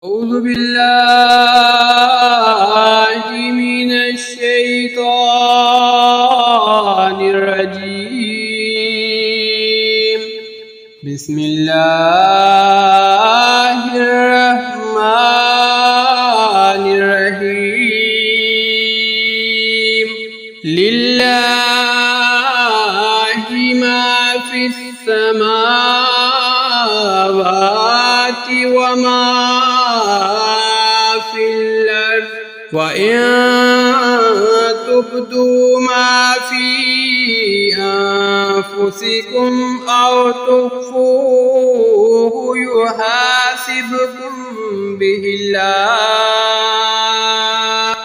أعوذ بالله من الشيطان الرجيم. بسم الله الرحمن الرحيم. لله ما في السماوات وما في الأرض، وإن تبدوا ما في أنفسكم أو تخفوه يحاسبكم به الله،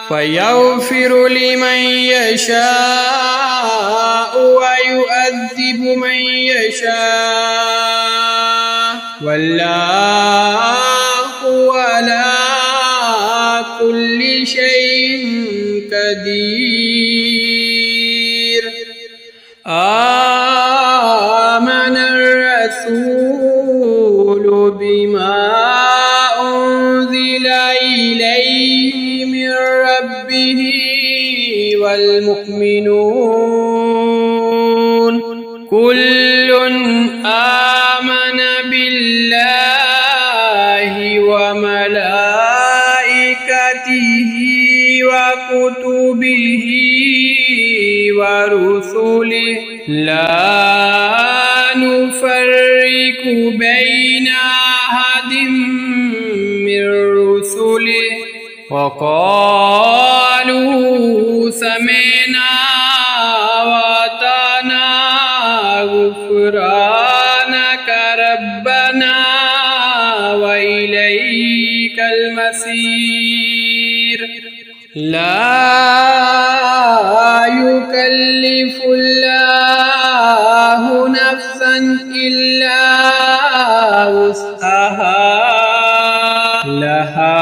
فيغفر لمن يشاء ويعذب من يشاء، والله على كل شيء قدير. آمن الرسول بما أنزل إليه من ربه والمؤمنون كل آمن بالله وملائكته وكتبه ورسله لا نفرق بين أحد من رسله، وقالوا سمعنا وأطعنا غفرانك ربنا وإليك المصير. لا يكلف الله نفسا إلا وسعها، لها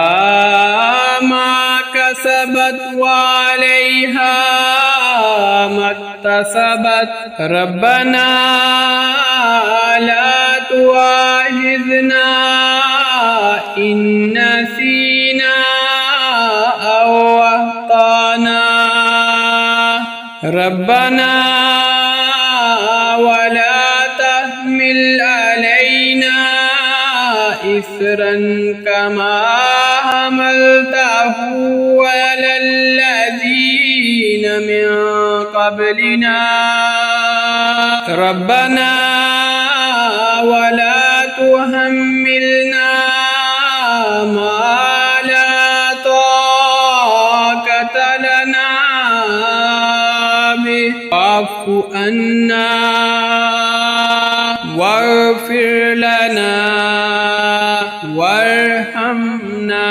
ما كسبت وعليها ما اكتسبت. ربنا لا تؤاخذنا إن نسينا أو أخطأنا، ربنا ولا تحمل علينا إصرا كما حملته على الذين من قبلنا، ربنا ولا تحملنا ما لا طاقة لنا به، واعف عنا واغفر لنا وارحمنا،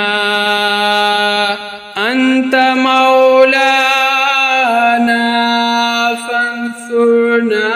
أنت مولانا فانصرنا